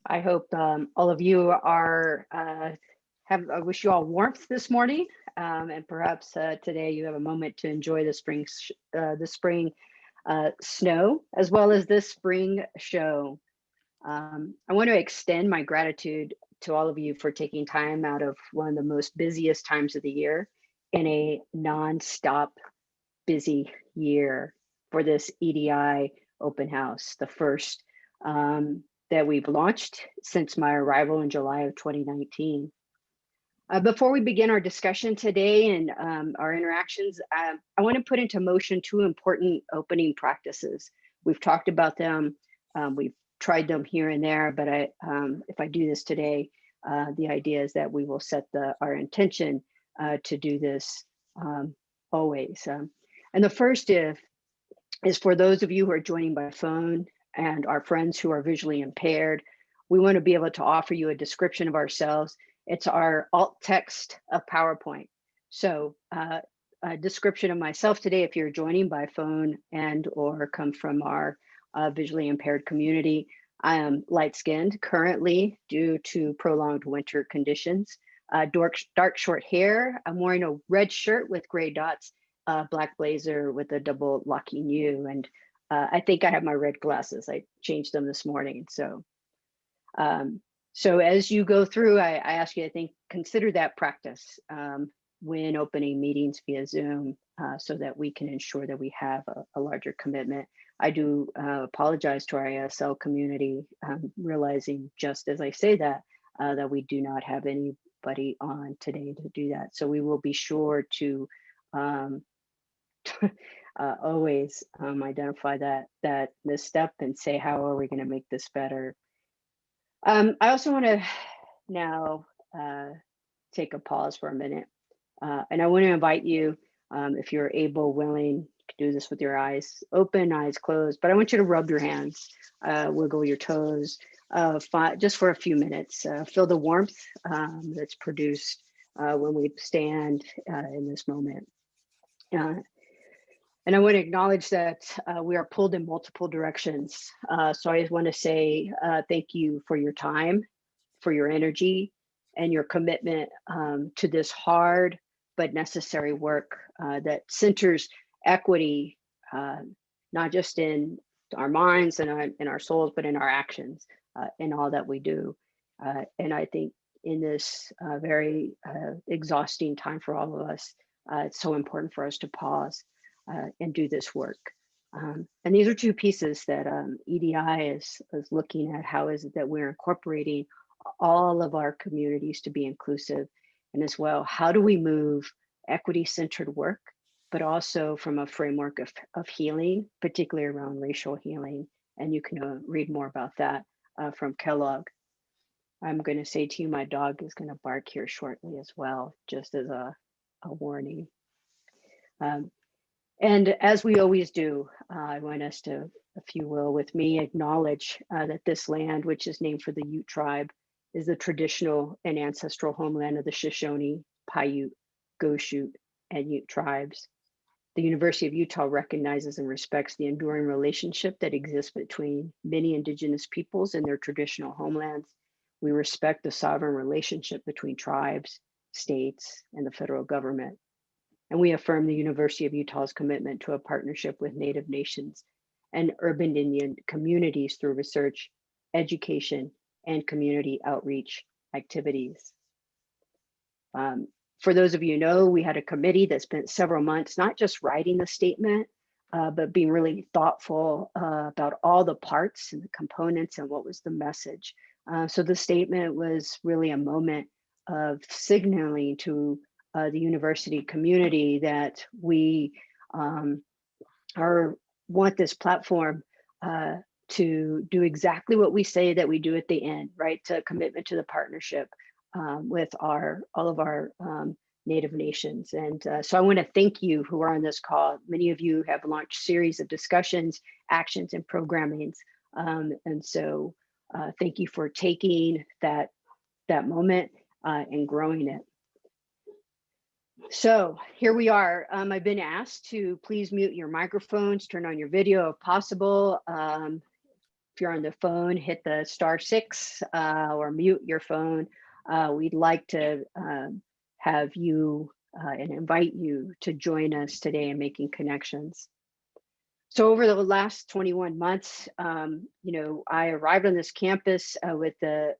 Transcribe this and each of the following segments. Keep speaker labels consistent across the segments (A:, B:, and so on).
A: I hope all of you are I wish you all warmth this morning, and perhaps today you have a moment to enjoy the spring snow as well as this spring show. I want to extend my gratitude to all of you for taking time out of one of the most busiest times of the year in a non-stop busy year for this EDI Open House, the first that we've launched since my arrival in July of 2019. Before we begin our discussion today and our interactions, I want to put into motion two important opening practices. We've talked about them, we've tried them here and there, but if I do this today, the idea is that we will set our intention to do this always. And the first is for those of you who are joining by phone and our friends who are visually impaired. We want to be able to offer you a description of ourselves. It's our alt text of PowerPoint. So a description of myself today, if you're joining by phone and or come from our visually impaired community. I am light-skinned currently due to prolonged winter conditions. Dark short hair. I'm wearing a red shirt with gray dots, black blazer with a double locking U, and I think I have my red glasses. I changed them this morning. So as you go through, I ask you to consider that practice when opening meetings via Zoom, so that we can ensure that we have a larger commitment. I do apologize to our ASL community, realizing just as I say that, that we do not have anybody on today to do that. So we will be sure to always identify that misstep and say, how are we going to make this better? I also want to now take a pause for a minute, and I want to invite you, if you're able, willing, you can do this with your eyes open, eyes closed, but I want you to rub your hands, wiggle your toes, just for a few minutes. Feel the warmth that's produced when we stand in this moment. And I want to acknowledge that we are pulled in multiple directions. So I just want to say thank you for your time, for your energy, and your commitment to this hard but necessary work that centers equity, not just in our minds and in our souls, but in our actions, in all that we do. And I think in this very exhausting time for all of us, it's so important for us to pause and do this work. And these are two pieces that EDI is looking at. How is it that we're incorporating all of our communities to be inclusive? And as well, how do we move equity-centered work, but also from a framework of healing, particularly around racial healing? And you can read more about that from Kellogg. I'm going to say to you, my dog is going to bark here shortly as well, just as a warning. And as we always do, I want us to, if you will, with me, acknowledge that this land, which is named for the Ute tribe, is the traditional and ancestral homeland of the Shoshone, Paiute, Goshute, and Ute tribes. The University of Utah recognizes and respects the enduring relationship that exists between many indigenous peoples and their traditional homelands. We respect the sovereign relationship between tribes, states, and the federal government. And we affirm the University of Utah's commitment to a partnership with Native nations and urban Indian communities through research, education, and community outreach activities. For those of you who know, we had a committee that spent several months not just writing the statement, but being really thoughtful about all the parts and the components and what was the message. So the statement was really a moment of signaling to the university community that we want this platform to do exactly what we say that we do at the end, right? To commitment to the partnership with all of our Native nations. And so I want to thank you who are on this call. Many of you have launched series of discussions, actions, and programmings. And so thank you for taking that moment and growing it. So here we are. I've been asked to please mute your microphones, turn on your video if possible. if you're on the phone, hit the *6 or mute your phone. We'd like to have you and invite you to join us today in making connections. So over the last 21 months, I arrived on this campus with the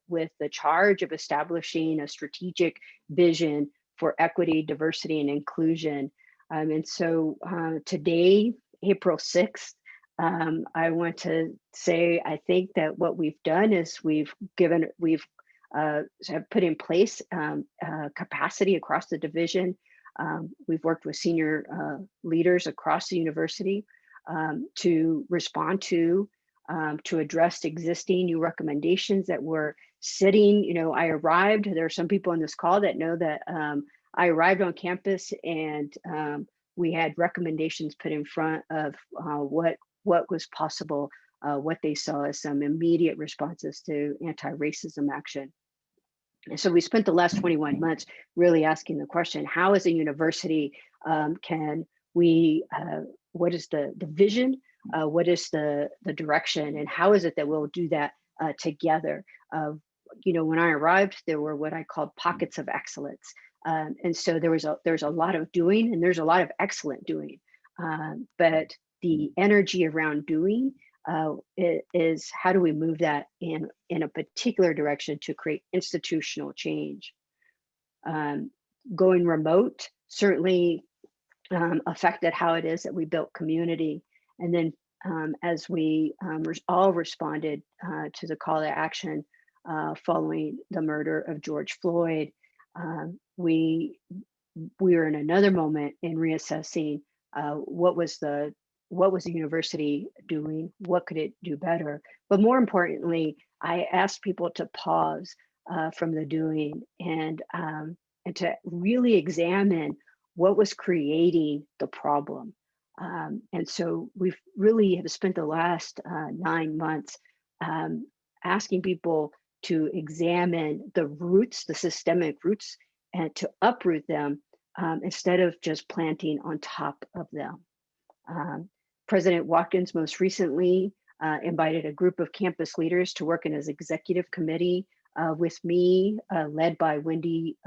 A: charge of establishing a strategic vision for equity, diversity, and inclusion. And so today, April 6th, I want to say I think that what we've done is we've have put in place capacity across the division. We've worked with senior leaders across the university to respond to address existing new recommendations that were sitting. I arrived, there are some people on this call that know that I arrived on campus and we had recommendations put in front of what was possible, what they saw as some immediate responses to anti-racism action. And so we spent the last 21 months really asking the question, how as a university can we, what is the vision, what is the direction, and how is it that we'll do that together? When I arrived, there were what I called pockets of excellence. And so there's a lot of doing and there's a lot of excellent doing. But the energy around doing is how do we move that in a particular direction to create institutional change? Going remote certainly affected how it is that we built community. And then as we all responded to the call to action following the murder of George Floyd, we were in another moment in reassessing what was the university doing, what could it do better? But more importantly, I asked people to pause from the doing and to really examine what was creating the problem. And so we've really have spent the last 9 months asking people to examine the roots, the systemic roots, and to uproot them instead of just planting on top of them. President Watkins most recently invited a group of campus leaders to work in his executive committee with me, led by Wendy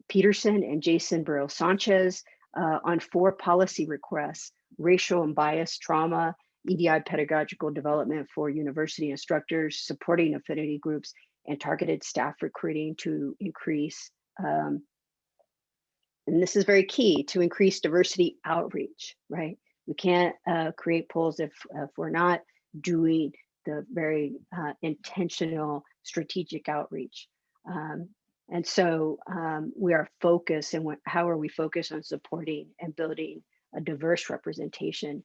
A: Peterson and Jason Burrow Sanchez, on 4 policy requests: racial and bias trauma, EDI pedagogical development for university instructors, supporting affinity groups, and targeted staff recruiting to increase, and this is very key, to increase diversity outreach, right? We can't create polls if we're not doing the very intentional strategic outreach. And so we are focused, and how are we focused on supporting and building a diverse representation?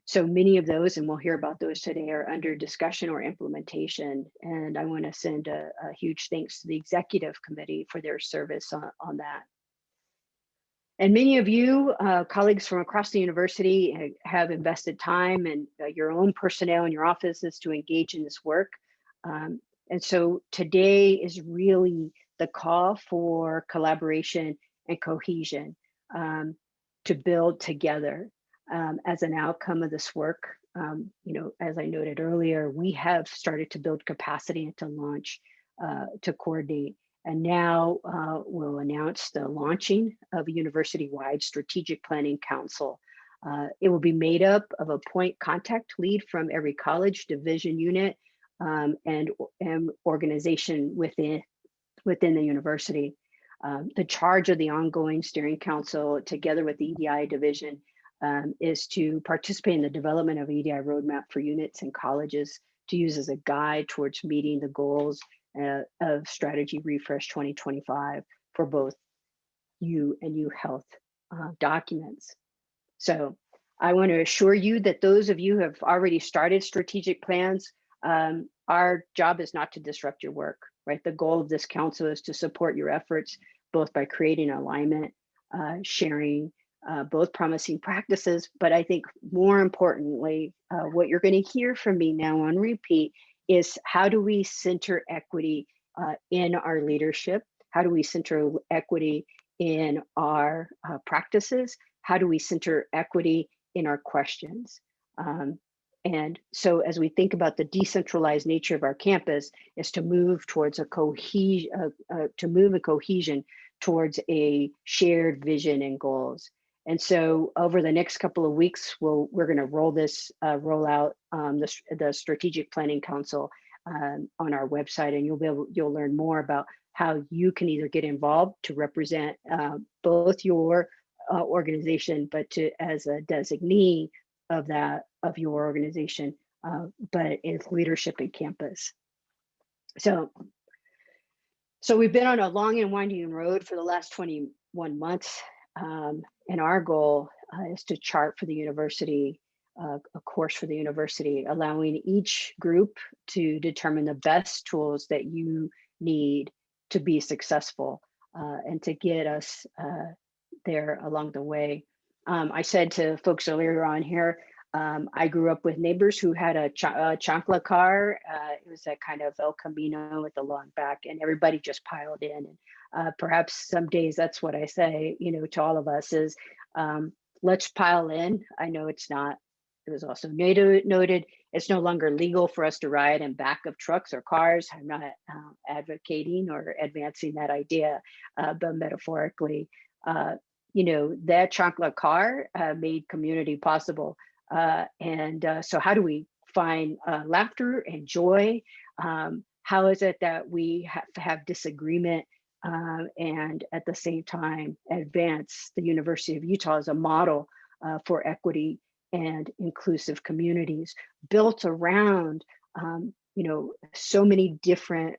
A: So many of those, and we'll hear about those today, are under discussion or implementation. And I want to send a huge thanks to the executive committee for their service on that. And many of you, colleagues from across the university, have invested time and your own personnel in your offices to engage in this work. And so today is really the call for collaboration and cohesion to build together as an outcome of this work. As I noted earlier, we have started to build capacity and to launch, to coordinate. And now we'll announce the launching of a university-wide strategic planning council. It will be made up of a point contact lead from every college, division unit, and organization within the university. The charge of the ongoing steering council, together with the EDI division, is to participate in the development of EDI roadmap for units and colleges to use as a guide towards meeting the goals of Strategy Refresh 2025 for both U and U Health documents. So I want to assure you that those of you who have already started strategic plans, our job is not to disrupt your work, right? The goal of this council is to support your efforts, both by creating alignment, sharing both promising practices, but I think more importantly, what you're going to hear from me now on repeat is how do we center equity in our leadership? How do we center equity in our practices? How do we center equity in our questions? And so as we think about the decentralized nature of our campus, is to move towards a cohesion, towards a shared vision and goals. And so over the next couple of weeks, we're going to roll out the Strategic Planning Council on our website, and you'll learn more about how you can either get involved to represent both your organization, but as a designee of your organization, but it's leadership in campus. So we've been on a long and winding road for the last 21 months, and our goal is to chart for the university, a course for the university, allowing each group to determine the best tools that you need to be successful and to get us there along the way. I said to folks earlier on here, I grew up with neighbors who had a chancla car. It was that kind of El Camino with the long back, and everybody just piled in. And perhaps some days that's what I say, to all of us is, let's pile in. I know it was also noted, it's no longer legal for us to ride in back of trucks or cars. I'm not advocating or advancing that idea, but metaphorically, that chancla car made community possible. So how do we find laughter and joy? How is it that we have disagreement and at the same time advance the University of Utah as a model for equity and inclusive communities built around so many different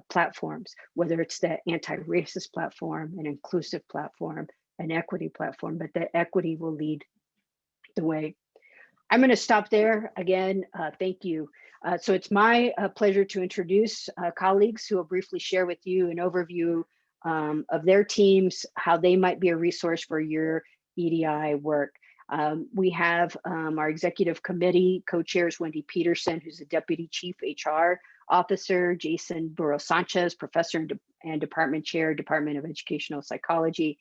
A: platforms, whether it's the anti-racist platform, an inclusive platform, an equity platform, but that equity will lead the way. I'm going to stop there. Again, thank you. So it's my pleasure to introduce colleagues who will briefly share with you an overview of their teams, how they might be a resource for your EDI work. We have our executive committee co-chairs, Wendy Peterson, who's the Deputy Chief HR Officer, Jason Burrows-Sanchez, Professor and Department Chair, Department of Educational Psychology.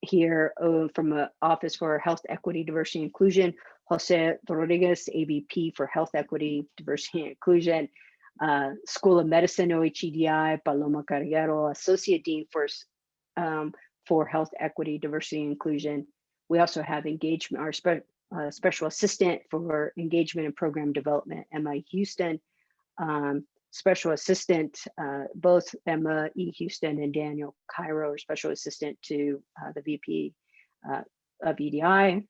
A: Here from the Office for Health Equity, Diversity, and Inclusion, Jose Rodriguez, AVP for Health Equity, Diversity, and Inclusion. School of Medicine, OHEDI, Paloma Carriero, Associate Dean for Health Equity, Diversity, and Inclusion. We also have engagement, our Special Assistant for Engagement and Program Development, Emma Houston. Special Assistant, both Emma E. Houston and Daniel Cairo are Special Assistant to the VP of EDI. I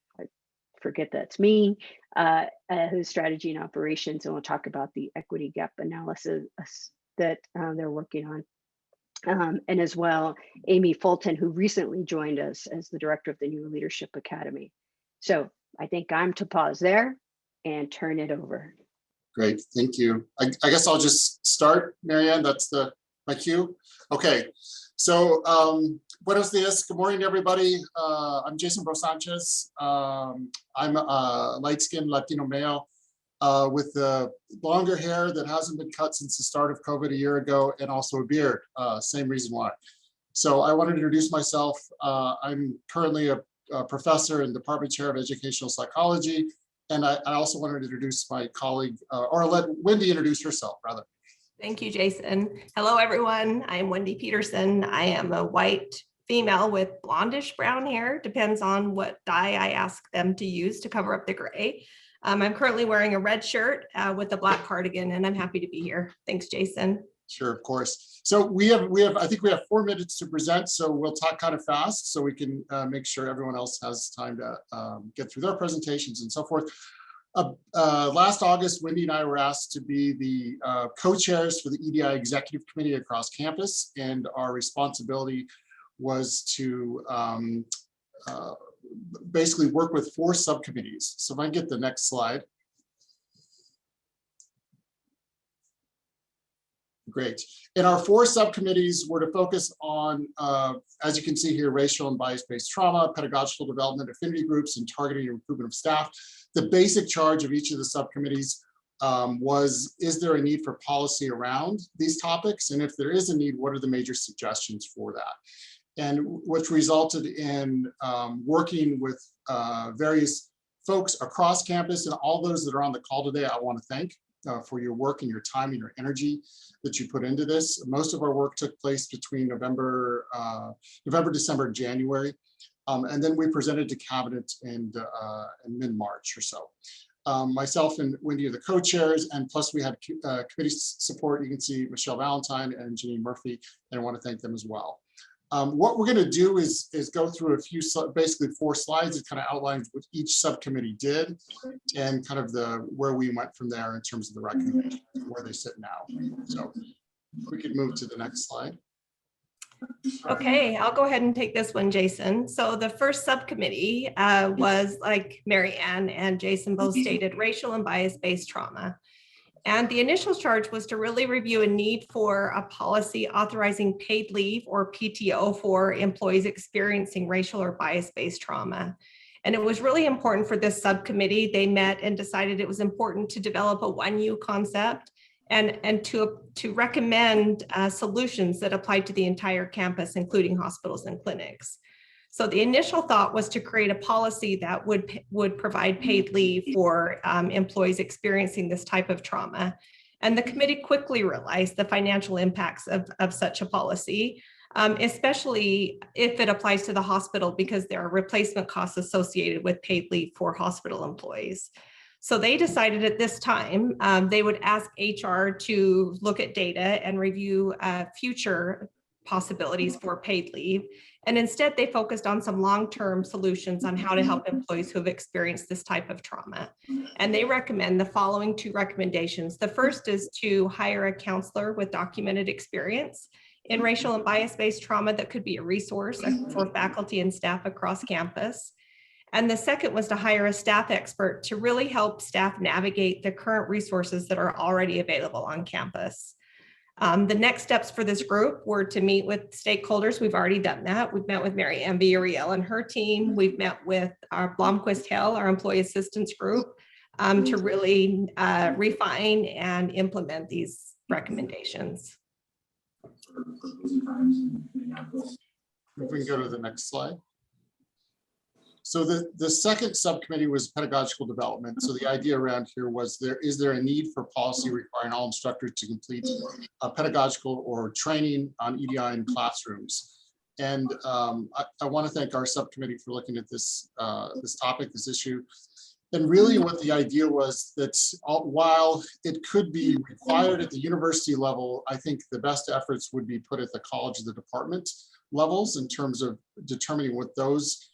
A: forget that's me, who's Strategy and Operations, and we'll talk about the equity gap analysis that they're working on. And as well, Amy Fulton, who recently joined us as the Director of the New Leadership Academy. So I think I'm to pause there and turn it over.
B: Great, thank you. I guess I'll just start, Marianne, that's my cue. Okay, so buenos dias, good morning to everybody. I'm Jason Burrows-Sanchez. I'm a light-skinned Latino male with longer hair that hasn't been cut since the start of COVID a year ago, and also a beard, same reason why. So I wanted to introduce myself. I'm currently a professor and Department Chair of Educational Psychology. And I also wanted to introduce my colleague, or let Wendy introduce herself, rather.
C: Thank you, Jason. Hello, everyone. I'm Wendy Peterson. I am a white female with blondish brown hair, depends on what dye I ask them to use to cover up the gray. I'm currently wearing a red shirt with a black cardigan, and I'm happy to be here. Thanks, Jason.
B: Sure, of course. So I think we have 4 minutes to present, so we'll talk kind of fast so we can make sure everyone else has time to get through their presentations and so forth. Last August, Wendy and I were asked to be the co-chairs for the EDI Executive Committee across campus, and our responsibility was to basically work with 4 subcommittees. So if I get the next slide. Great. And our 4 subcommittees were to focus on, as you can see here, racial and bias-based trauma, pedagogical development, affinity groups, and targeting and recruitment of staff. The basic charge of each of the subcommittees was, is there a need for policy around these topics? And if there is a need, what are the major suggestions for that? And which resulted in working with various folks across campus and all those that are on the call today, I want to thank for your work and your time and your energy that you put into this. Most of our work took place between November, December, January. And then we presented to cabinet in mid-March or so. Myself and Wendy are the co-chairs, and plus we had committee support. You can see Michelle Valentine and Janine Murphy, and I want to thank them as well. What we're going to do is go through a few, basically 4 slides that kind of outlines what each subcommittee did and kind of where we went from there in terms of the recommendations, where they sit now. So we could move to the next slide.
C: Okay, I'll go ahead and take this one, Jason. So the first subcommittee was, like Mary Ann and Jason both stated, racial and bias-based trauma. And the initial charge was to really review a need for a policy authorizing paid leave or PTO for employees experiencing racial or bias-based trauma. And it was really important for this subcommittee. They met and decided it was important to develop a 1U concept and to recommend solutions that applied to the entire campus, including hospitals and clinics. So the initial thought was to create a policy that would provide paid leave for employees experiencing this type of trauma. And the committee quickly realized the financial impacts of such a policy, especially if it applies to the hospital, because there are replacement costs associated with paid leave for hospital employees. So they decided at this time, they would ask HR to look at data and review future possibilities for paid leave. And instead, they focused on some long-term solutions on how to help employees who have experienced this type of trauma. And they recommend the following 2 recommendations. The first is to hire a counselor with documented experience in racial and bias-based trauma that could be a resource for faculty and staff across campus. And the second was to hire a staff expert to really help staff navigate the current resources that are already available on campus. The next steps for this group were to meet with stakeholders. We've already done that. We've met with Mary Ann Villarreal and her team. We've met with our Blomquist Hill, our employee assistance group, to really refine and implement these recommendations.
B: If we can go to the next slide. So the second subcommittee was pedagogical development. So the idea around here was, is there a need for policy requiring all instructors to complete a pedagogical or training on EDI in classrooms? And I want to thank our subcommittee for looking at this topic, this issue. And really what the idea was that while it could be required at the university level, I think the best efforts would be put at the college or the department levels in terms of determining what those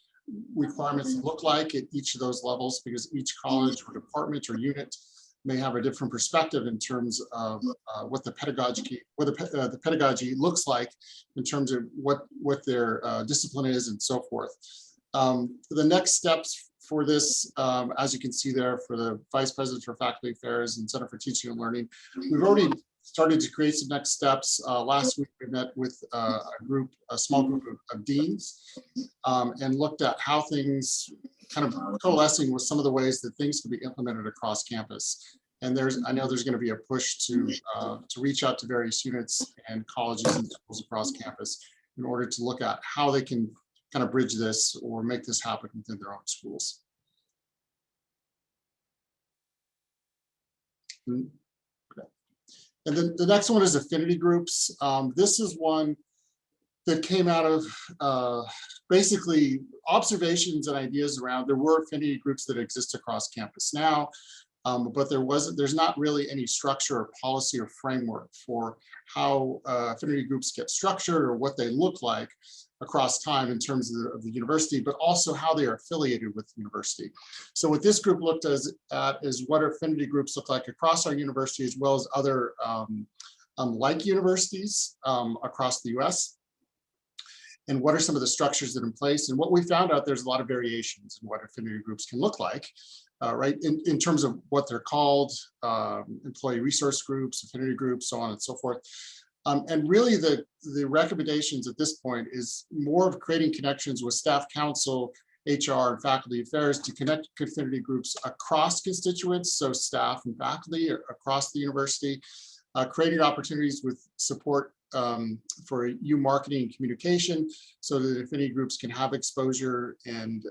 B: requirements look like at each of those levels, because each college or department or unit may have a different perspective in terms of what the pedagogy looks like in terms of what their discipline is and so forth. The next steps for this, as you can see there, for the Vice President for Faculty Affairs and Center for Teaching and Learning, we've already started to create some next steps. Last week, we met with a small group of deans and looked at how things kind of coalescing with some of the ways that things can be implemented across campus. And I know there's going to be a push to reach out to various units and colleges and schools across campus in order to look at how they can kind of bridge this or make this happen within their own schools. And then the next one is affinity groups. This is one that came out of basically observations and ideas around, there were affinity groups that exist across campus now, but there's not really any structure or policy or framework for how affinity groups get structured or what they look like across time in terms of the university, but also how they are affiliated with the university. So what this group looked at is what affinity groups look like across our university, as well as other like universities across the US. And what are some of the structures that are in place? And what we found out, there's a lot of variations in what affinity groups can look like, right? In terms of what they're called, employee resource groups, affinity groups, so on and so forth. And really the recommendations at this point is more of creating connections with staff council, HR, and faculty affairs to connect affinity groups across constituents, so staff and faculty across the university, creating opportunities with support for you marketing and communication, so that affinity groups can have exposure and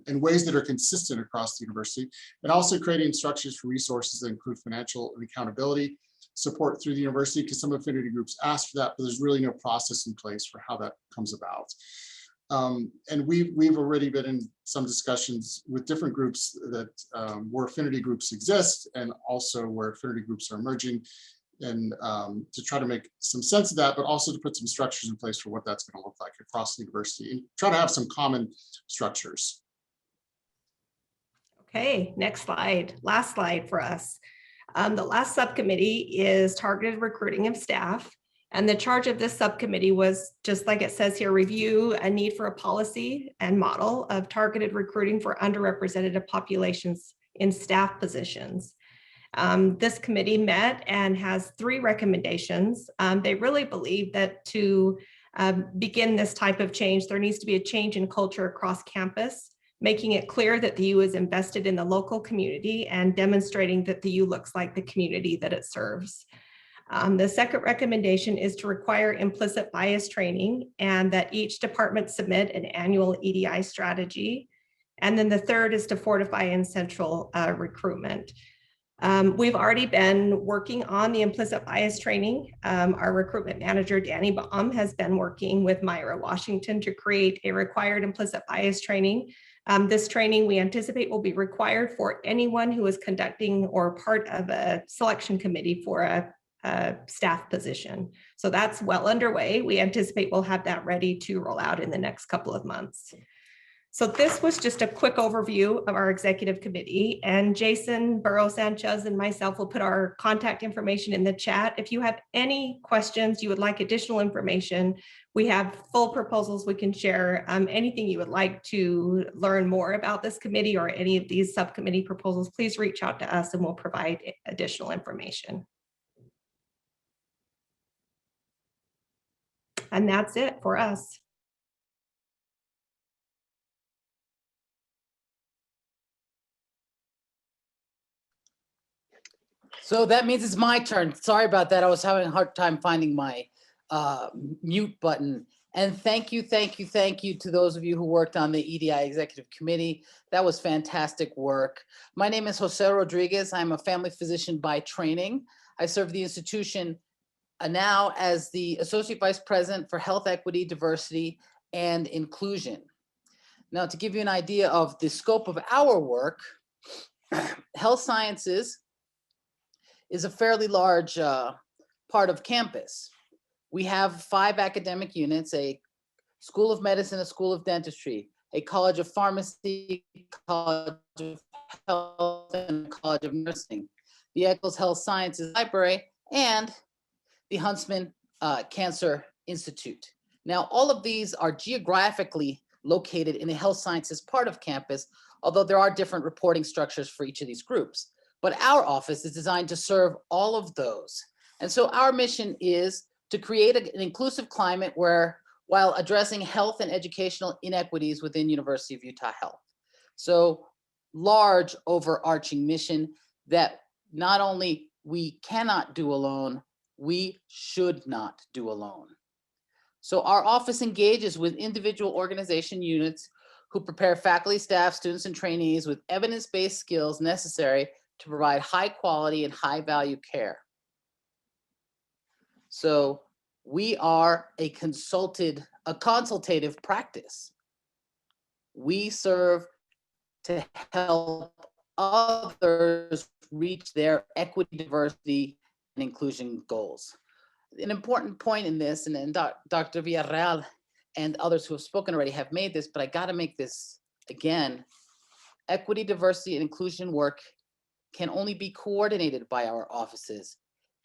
B: in ways that are consistent across the university, and also creating structures for resources that include financial and accountability support through the university, because some affinity groups ask for that, but there's really no process in place for how that comes about. And we've already been in some discussions with different groups that where affinity groups exist, and also where affinity groups are emerging, and to try to make some sense of that, but also to put some structures in place for what that's going to look like across the university, and try to have some common structures.
C: Okay, next slide, last slide for us. The last subcommittee is targeted recruiting of staff. And the charge of this subcommittee was, just like it says here, review a need for a policy and model of targeted recruiting for underrepresented populations in staff positions. This committee met and has 3 recommendations. They really believe that to begin this type of change, there needs to be a change in culture across campus, making it clear that the U is invested in the local community and demonstrating that the U looks like the community that it serves. The second recommendation is to require implicit bias training, and that each department submit an annual EDI strategy. And then the third is to fortify in central recruitment. We've already been working on the implicit bias training. Our recruitment manager, Danny Baum, has been working with Myra Washington to create a required implicit bias training. This training we anticipate will be required for anyone who is conducting or part of a selection committee for a staff position. So that's well underway. We anticipate we'll have that ready to roll out in the next couple of months. So this was just a quick overview of our executive committee, and Jason Burrow-Sanchez and myself will put our contact information in the chat. If you have any questions, you would like additional information, we have full proposals we can share. Anything you would like to learn more about this committee or any of these subcommittee proposals, please reach out to us and we'll provide additional information. And that's it for us.
D: So that means it's my turn. Sorry about that. I was having a hard time finding my mute button. And thank you to those of you who worked on the EDI Executive Committee. That was fantastic work. My name is Jose Rodriguez. I'm a family physician by training. I serve the institution now as the Associate Vice President for Health Equity, Diversity, and Inclusion. Now, to give you an idea of the scope of our work, health sciences is a fairly large part of campus. We have 5 academic units: a School of Medicine, a School of Dentistry, a College of Pharmacy, College of Health, and a College of Nursing, the Eccles Health Sciences Library, and the Huntsman Cancer Institute. Now, all of these are geographically located in the health sciences part of campus, although there are different reporting structures for each of these groups. But our office is designed to serve all of those. And so our mission is to create an inclusive climate where, while addressing health and educational inequities within University of Utah Health. So large overarching mission that not only we cannot do alone, we should not do alone. So our office engages with individual organization units who prepare faculty, staff, students, and trainees with evidence-based skills necessary to provide high quality and high value care. So we are a consultative practice. We serve to help others reach their equity, diversity, and inclusion goals. An important point in this, and Dr. Villarreal and others who have spoken already have made this, but I got to make this again. Equity, diversity, and inclusion work can only be coordinated by our offices.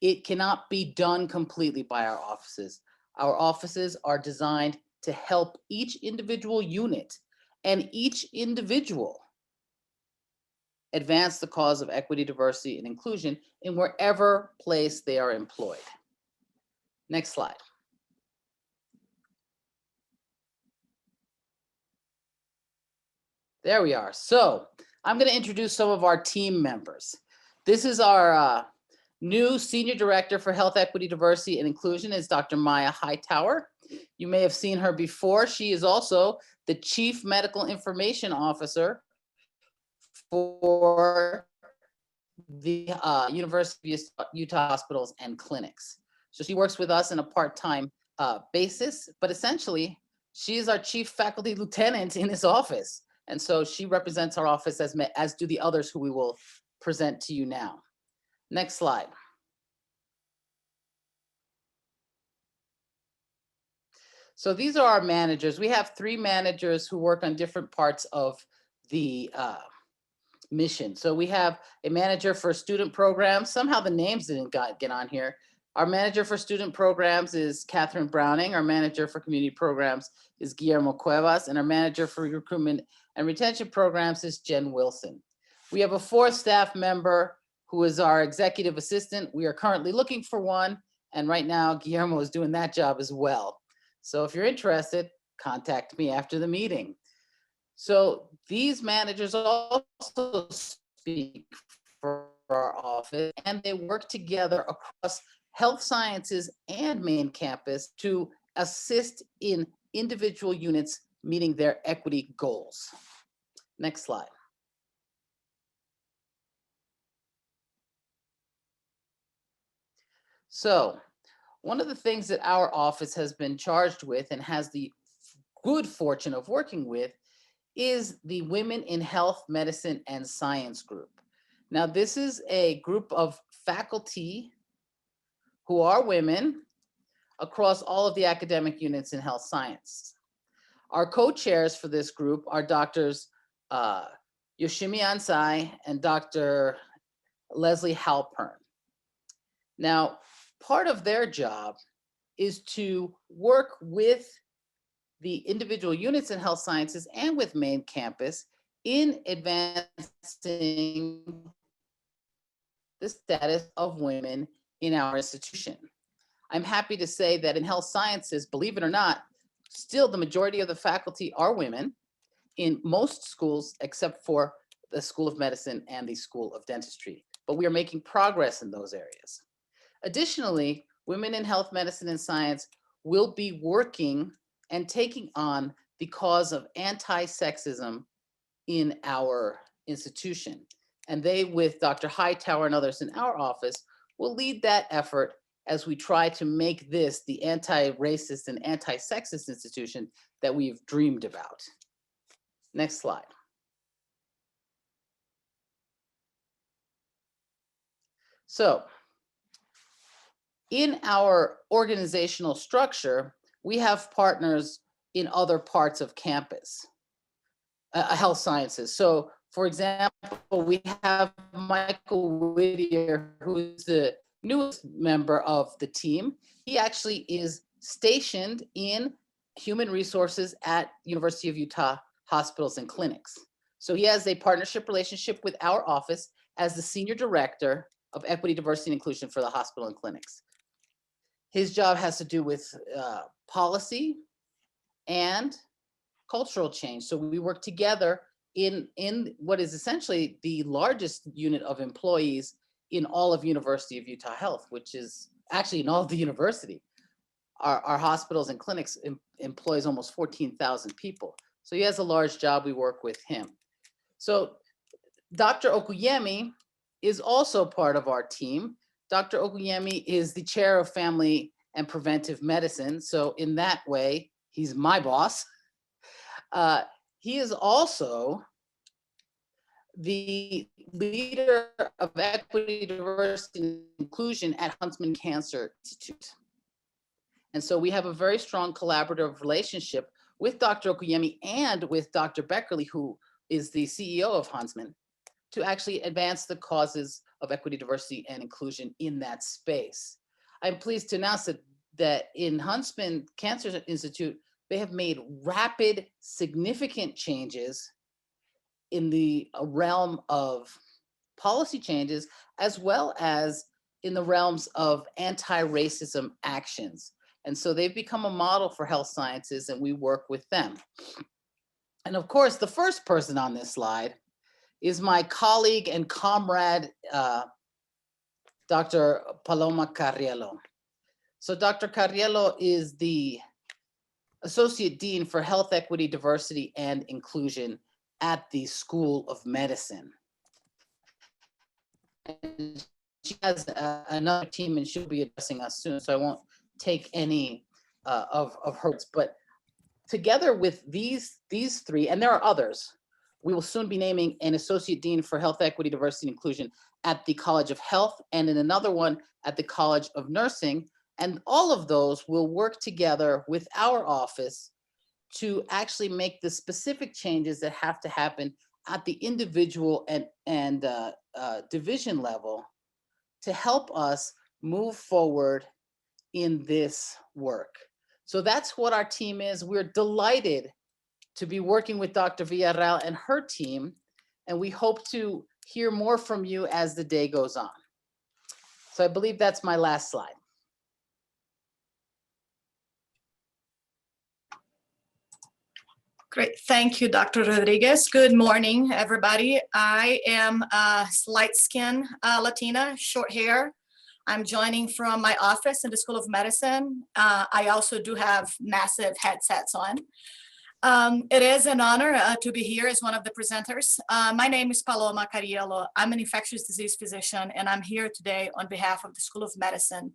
D: It cannot be done completely by our offices. Our offices are designed to help each individual unit and each individual advance the cause of equity, diversity, and inclusion in wherever place they are employed. Next slide. There we are. So I'm going to introduce some of our team members. This is our New Senior Director for Health Equity, Diversity, and Inclusion is Dr. Maya Hightower. You may have seen her before. She is also the Chief Medical Information Officer for the University of Utah Hospitals and Clinics. So she works with us in a part-time basis, but essentially she is our Chief Faculty Lieutenant in this office. And so she represents our office as do the others who we will present to you now. Next slide. So these are our managers. We have 3 managers who work on different parts of the mission. So we have a manager for student programs. Somehow the names didn't get on here. Our manager for student programs is Catherine Browning. Our manager for community programs is Guillermo Cuevas. And our manager for recruitment and retention programs is Jen Wilson. We have a 4th staff member who is our executive assistant. We are currently looking for one. And right now, Guillermo is doing that job as well. So if you're interested, contact me after the meeting. So these managers also speak for our office, and they work together across health sciences and main campus to assist in individual units meeting their equity goals. Next slide. So one of the things that our office has been charged with and has the good fortune of working with is the Women in Health, Medicine, and Science group. Now, this is a group of faculty who are women across all of the academic units in health science. Our co-chairs for this group are Drs. Yoshimi Ansai and Dr. Leslie Halpern. Now, part of their job is to work with the individual units in health sciences and with main campus in advancing the status of women in our institution. I'm happy to say that in health sciences, believe it or not, still the majority of the faculty are women in most schools except for the School of Medicine and the School of Dentistry, but we are making progress in those areas. Additionally, Women in Health, Medicine, and Science will be working and taking on the cause of anti-sexism in our institution. And they, with Dr. Hightower and others in our office, will lead that effort as we try to make this the anti-racist and anti-sexist institution that we've dreamed about. Next slide. So, in our organizational structure, we have partners in other parts of campus, health sciences. So for example, we have Michael Whittier, who's the newest member of the team. He actually is stationed in human resources at University of Utah Hospitals and Clinics. So he has a partnership relationship with our office as the Senior Director of Equity, Diversity, and Inclusion for the hospital and clinics. His job has to do with policy and cultural change. So we work together in what is essentially the largest unit of employees in all of University of Utah Health, which is actually in all of the university. Our hospitals and clinics employs almost 14,000 people. So he has a large job. We work with him. So Dr. Okuyemi is also part of our team. Dr. Okuyemi is the chair of family and preventive medicine. So in that way, he's my boss. He is also the leader of equity, diversity, and inclusion at Huntsman Cancer Institute. And so we have a very strong collaborative relationship with Dr. Okuyemi and with Dr. Beckerly, who is the CEO of Huntsman, to actually advance the causes of equity, diversity, and inclusion in that space. I'm pleased to announce that in Huntsman Cancer Institute, they have made rapid, significant changes in the realm of policy changes, as well as in the realms of anti-racism actions. And so they've become a model for health sciences, and we work with them. And of course, the first person on this slide is my colleague and comrade, Dr. Paloma Carriello. So Dr. Carriello is the Associate Dean for Health Equity, Diversity, and Inclusion at the School of Medicine. And she has another team, and she'll be addressing us soon, so I won't take any of hers. But together with these three, and there are others, we will soon be naming an Associate Dean for Health Equity, Diversity, and Inclusion at the College of Health, and in another one at the College of Nursing. And all of those will work together with our office to actually make the specific changes that have to happen at the individual and division level to help us move forward in this work. So that's what our team is. We're delighted to be working with Dr. Villarreal and her team, and we hope to hear more from you as the day goes on. So I believe that's my last slide.
E: Great, thank you, Dr. Rodriguez. Good morning, everybody. I am a light-skinned Latina, short hair. I'm joining from my office in the School of Medicine. I also do have massive headsets on. It is an honor to be here as one of the presenters. My name is Paloma Carriello. I'm an infectious disease physician, and I'm here today on behalf of the School of Medicine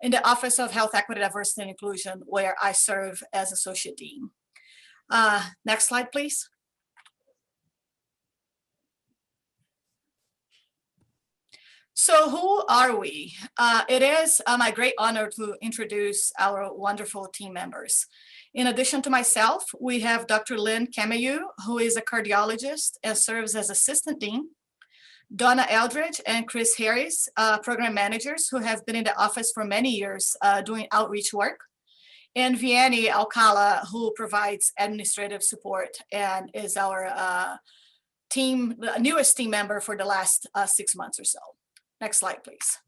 E: in the Office of Health Equity, Diversity, and Inclusion, where I serve as Associate Dean. Next slide, please. So who are we? It is my great honor to introduce our wonderful team members. In addition to myself, we have Dr. Lynn Camayou, who is a cardiologist and serves as Assistant Dean. Donna Eldridge and Chris Harris, program managers who have been in the office for many years doing outreach work. And Vianney Alcala, who provides administrative support and is our newest team member for the last 6 months or so. Next slide, please.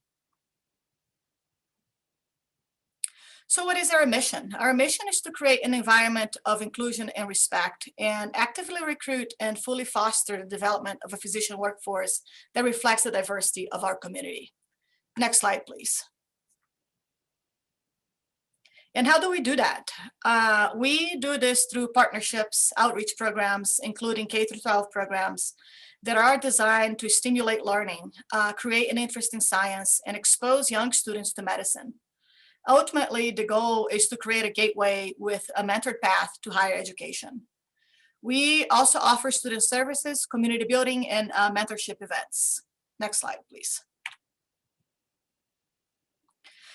E: So what is our mission? Our mission is to create an environment of inclusion and respect and actively recruit and fully foster the development of a physician workforce that reflects the diversity of our community. Next slide, please. And how do we do that? We do this through partnerships, outreach programs, including K-12 programs that are designed to stimulate learning, create an interest in science, and expose young students to medicine. Ultimately, the goal is to create a gateway with a mentored path to higher education. We also offer student services, community building, and mentorship events. Next slide, please.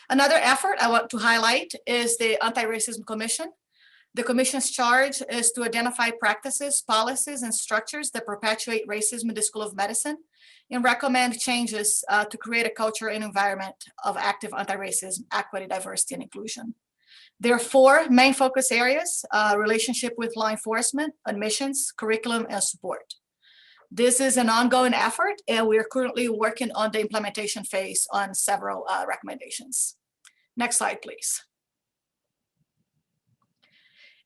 E: Another effort I want to highlight is the Antiracism Commission. The Commission's charge is to identify practices, policies, and structures that perpetuate racism in the School of Medicine and recommend changes to create a culture and environment of active anti-racism, equity, diversity, and inclusion. There are 4 main focus areas: relationship with law enforcement, admissions, curriculum, and support. This is an ongoing effort, and we are currently working on the implementation phase on several recommendations. Next slide, please.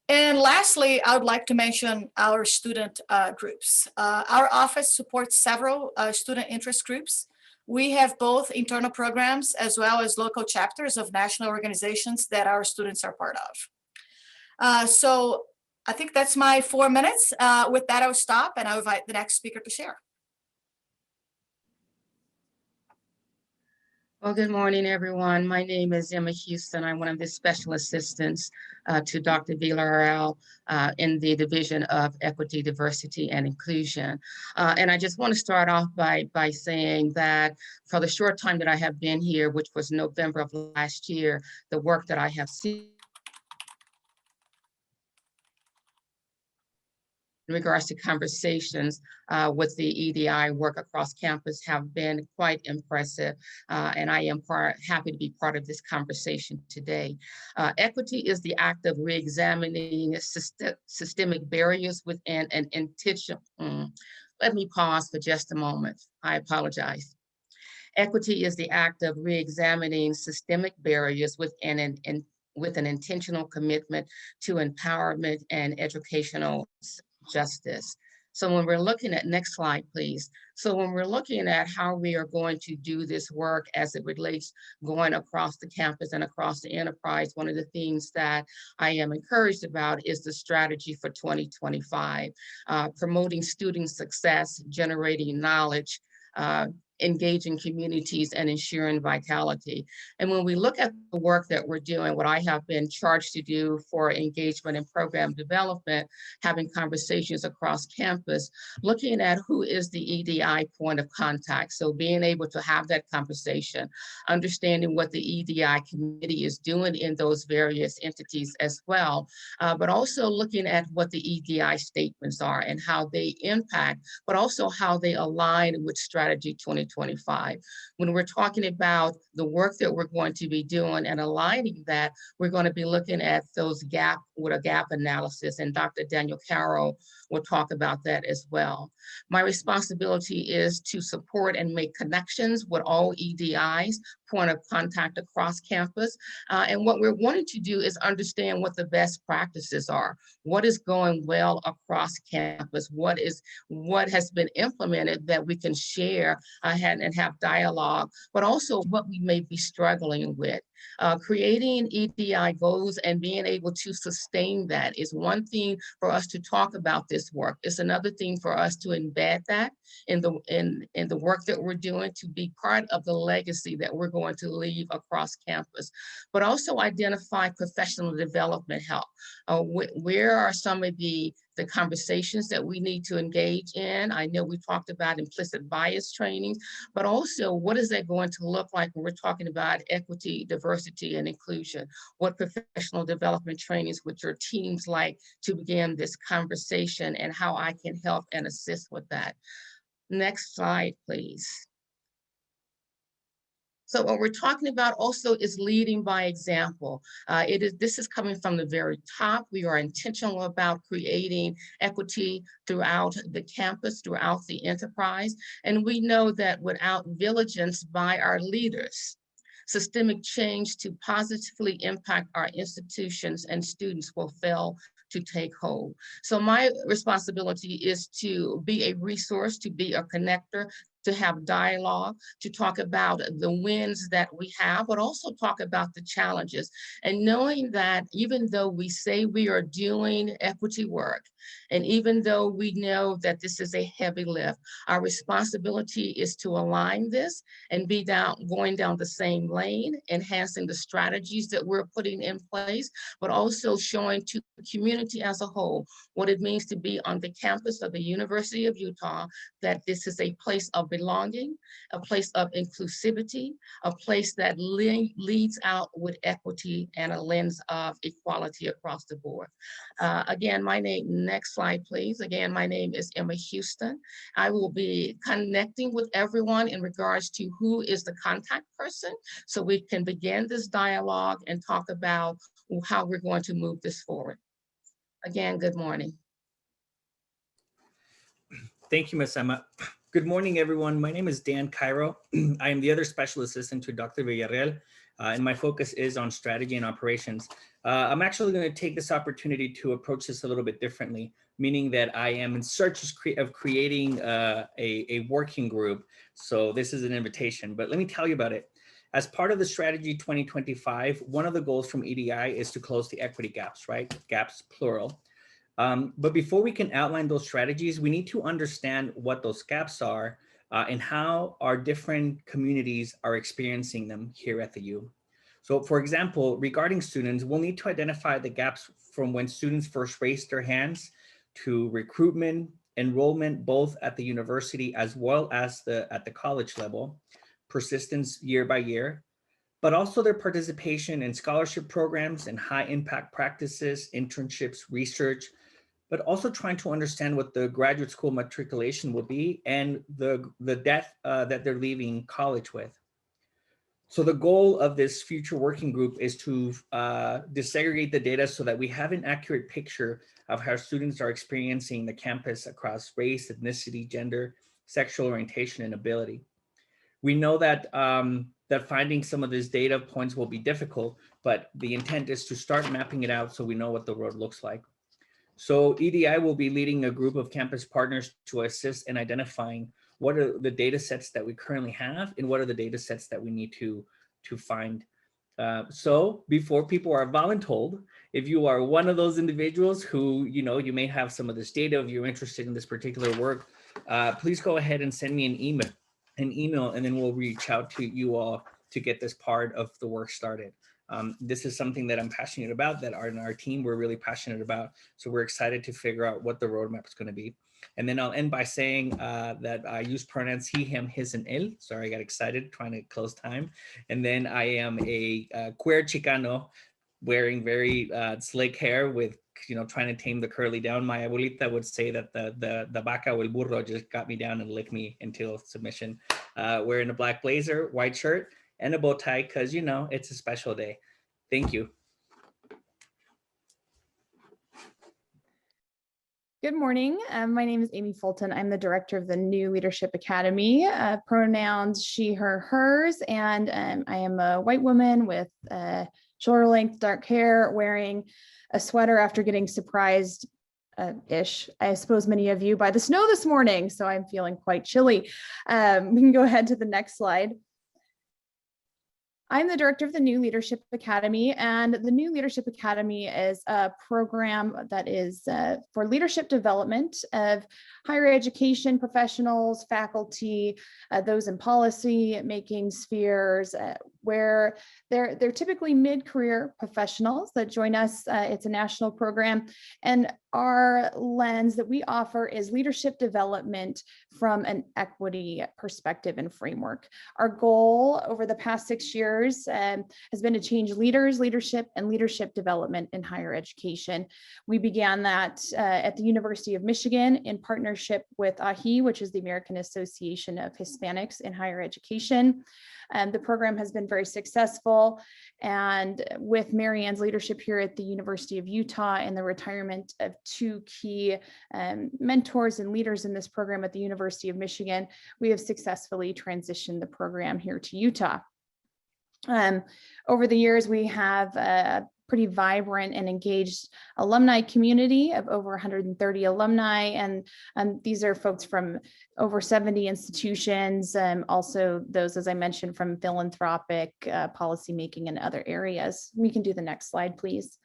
E: And lastly, I would like to mention our student groups. Our office supports several student interest groups. We have both internal programs as well as local chapters of national organizations that our students are part of. So I think that's my 4 minutes. With that, I'll stop and I'll invite the next speaker to share.
F: Well, good morning, everyone. My name is Emma Houston. I'm one of the special assistants to Dr. Villarreal in the Division of Equity, Diversity, and Inclusion. And I just want to start off by saying that for the short time that I have been here, which was November of last year, the work that I have seen in regards to conversations with the EDI work across campus have been quite impressive. And I am happy to be part of this conversation today. Equity is the act of re-examining systemic barriers within an intentional. Let me pause for just a moment. I apologize. Equity is the act of re-examining systemic barriers within with an intentional commitment to empowerment and educational justice. So when we're looking at, next slide, please. So when we're looking at how we are going to do this work as it relates going across the campus and across the enterprise, one of the things that I am encouraged about is the strategy for 2025, promoting student success, generating knowledge, engaging communities, and ensuring vitality. And when we look at the work that we're doing, what I have been charged to do for engagement and program development, having conversations across campus, looking at who is the EDI point of contact. So being able to have that conversation, understanding what the EDI committee is doing in those various entities as well, but also looking at what the EDI statements are and how they impact, but also how they align with Strategy 2025. When we're talking about the work that we're going to be doing and aligning that, we're going to be looking at those gap with a gap analysis, and Dr. Daniel Carroll will talk about that as well. My responsibility is to support and make connections with all EDIs, point of contact across campus. And what we're wanting to do is understand what the best practices are, what is going well across campus, what has been implemented that we can share and have dialogue, but also what we may be struggling with. Creating EDI goals and being able to sustain that is one thing for us to talk about this work. It's another thing for us to embed that in the work that we're doing, to be part of the legacy that we're going to leave across campus, but also identify professional development help. Where are some of the conversations that we need to engage in? I know we talked about implicit bias training, but also what is that going to look like when we're talking about equity, diversity, and inclusion? What professional development trainings would your teams like to begin this conversation, and how I can help and assist with that? Next slide, please. So what we're talking about also is leading by example. This is coming from the very top. We are intentional about creating equity throughout the campus, throughout the enterprise. And we know that without diligence by our leaders, systemic change to positively impact our institutions and students will fail to take hold. So my responsibility is to be a resource, to be a connector, to have dialogue, to talk about the wins that we have, but also talk about the challenges. And knowing that even though we say we are doing equity work, and even though we know that this is a heavy lift, our responsibility is to align this and be going down the same lane, enhancing the strategies that we're putting in place, but also showing to the community as a whole what it means to be on the campus of the University of Utah, that this is a place of belonging, a place of inclusivity, a place that leads out with equity and a lens of equality across the board. Again, next slide, please. Again, my name is Emma Houston. I will be connecting with everyone in regards to who is the contact person, so we can begin this dialogue and talk about how we're going to move this forward. Again, good morning.
G: Thank you, Ms. Emma. Good morning, everyone. My name is Dan Cairo. I am the other special assistant to Dr. Villarreal, and my focus is on strategy and operations. I'm actually going to take this opportunity to approach this a little bit differently, meaning that I am in search of creating a working group. So this is an invitation, but let me tell you about it. As part of the Strategy 2025, one of the goals from EDI is to close the equity gaps, right? Gaps, plural. But before we can outline those strategies, we need to understand what those gaps are and how our different communities are experiencing them here at the U. So for example, regarding students, we'll need to identify the gaps from when students first raised their hands to recruitment, enrollment, both at the university as well as at the college level, persistence year by year, but also their participation in scholarship programs and high impact practices, internships, research, but also trying to understand what the graduate school matriculation will be and the debt that they're leaving college with. So the goal of this future working group is to disaggregate the data so that we have an accurate picture of how students are experiencing the campus across race, ethnicity, gender, sexual orientation, and ability. We know that that finding some of these data points will be difficult, but the intent is to start mapping it out so we know what the road looks like. So EDI will be leading a group of campus partners to assist in identifying what are the data sets that we currently have and what are the data sets that we need to find. So before people are voluntold, if you are one of those individuals who, you may have some of this data, if you're interested in this particular work, please go ahead and send me an email, and then we'll reach out to you all to get this part of the work started. This is something that I'm passionate about, that our team, we're really passionate about. So we're excited to figure out what the roadmap is going to be. And then I'll end by saying that I use pronouns he, him, his, and él. Sorry, I got excited trying to close time. And then I am a queer Chicano wearing very slick hair with, trying to tame the curly down. My abuelita would say that the vaca o el burro just got me down and licked me until submission. Wearing a black blazer, white shirt, and a bow tie because, it's a special day. Thank you.
H: Good morning. My name is Amy Fulton. I'm the director of the New Leadership Academy. Pronouns she, her, hers, and I am a white woman with shoulder-length dark hair, wearing a sweater after getting surprised ish, I suppose many of you, by the snow this morning. So I'm feeling quite chilly. We can go ahead to the next slide. I'm the director of the New Leadership Academy, and the New Leadership Academy is a program that is for leadership development of higher education professionals, faculty, those in policy making spheres, where they're typically mid-career professionals that join us. It's a national program, and our lens that we offer is leadership development from an equity perspective and framework. Our goal over the past 6 years has been to change leaders, leadership, and leadership development in higher education. We began that at the University of Michigan in partnership with AHI, which is the American Association of Hispanics in Higher Education. The program has been very successful, and with Marianne's leadership here at the University of Utah and the retirement of 2 key mentors and leaders in this program at the University of Michigan, we have successfully transitioned the program here to Utah. Over the years, we have a pretty vibrant and engaged alumni community of over 130 alumni, and these are folks from over 70 institutions, also those, as I mentioned, from philanthropic, policymaking, and other areas. We can do the next slide, please.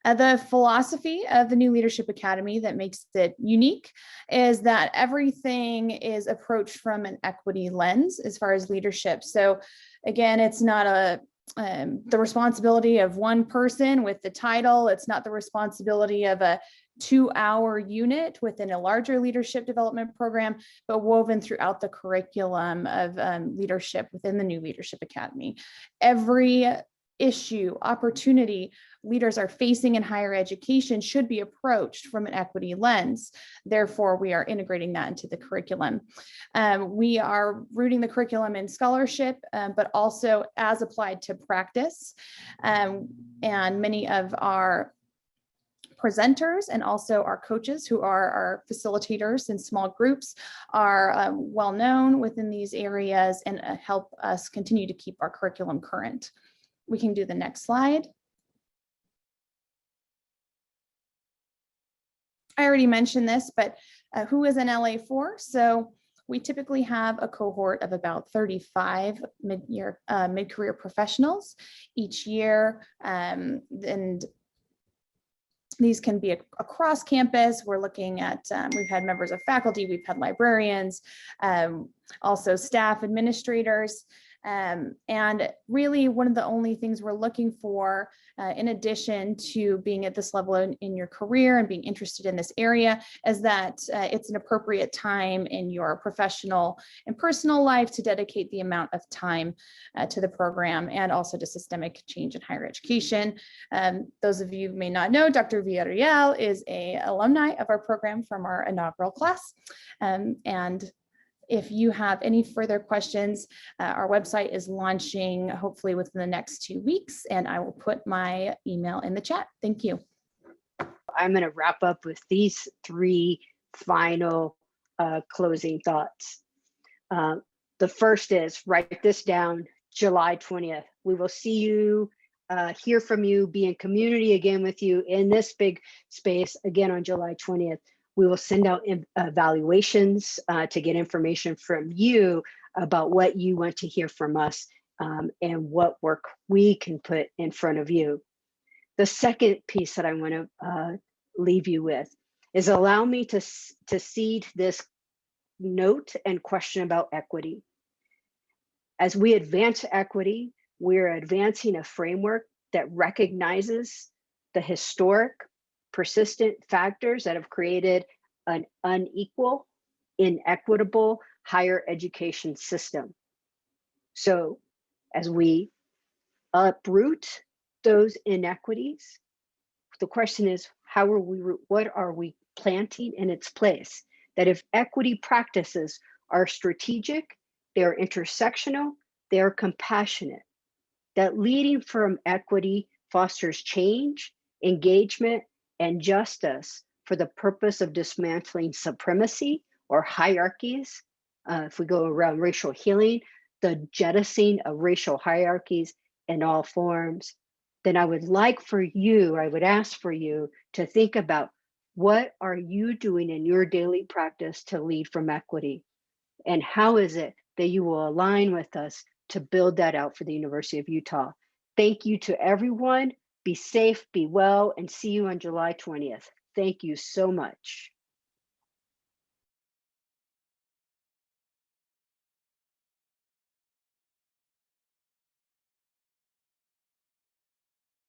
H: The philosophy of the New Leadership Academy that makes it unique is that everything is approached from an equity lens as far as leadership. So again, it's not the responsibility of one person with the title. It's not the responsibility of a 2-hour unit within a larger leadership development program, but woven throughout the curriculum of leadership within the New Leadership Academy. Every issue, opportunity leaders are facing in higher education should be approached from an equity lens. Therefore, we are integrating that into the curriculum. We are rooting the curriculum in scholarship, but also as applied to practice. And many of our presenters and also our coaches, who are our facilitators in small groups, are well known within these areas and help us continue to keep our curriculum current. We can do the next slide. I already mentioned this, but who is an LA for? So we typically have a cohort of about 35 mid-career professionals each year, and these can be across campus. We're looking at, we've had members of faculty, we've had librarians, also staff administrators. And really one of the only things we're looking for, in addition to being at this level in your career and being interested in this area, is that it's an appropriate time in your professional and personal life to dedicate the amount of time to the program and also to systemic change in higher education. Those of you who may not know, Dr. Villarreal is an alumni of our program from our inaugural class. And if you have any further questions, our website is launching hopefully within the next 2 weeks, and I will put my email in the chat. Thank you.
A: I'm going to wrap up with these 3 final closing thoughts. The first is, write this down, July 20th. We will see you hear from you, be in community again with you in this big space again on July 20th. We will send out evaluations to get information from you about what you want to hear from us and what work we can put in front of you. The second piece that I want to leave you with is allow me to seed this note and question about equity. As we advance equity, we're advancing a framework that recognizes the historic, persistent factors that have created an unequal, inequitable higher education system. So as we uproot those inequities, the question is, what are we planting in its place? That if equity practices are strategic, they're intersectional, they're compassionate, that leading from equity fosters change, engagement, and justice for the purpose of dismantling supremacy or hierarchies. If we go around racial healing, the jettisoning of racial hierarchies in all forms, then I would ask for you to think about what are you doing in your daily practice to lead from equity? And how is it that you will align with us to build that out for the University of Utah? Thank you to everyone. Be safe, be well, and see you on July 20th. Thank you so much.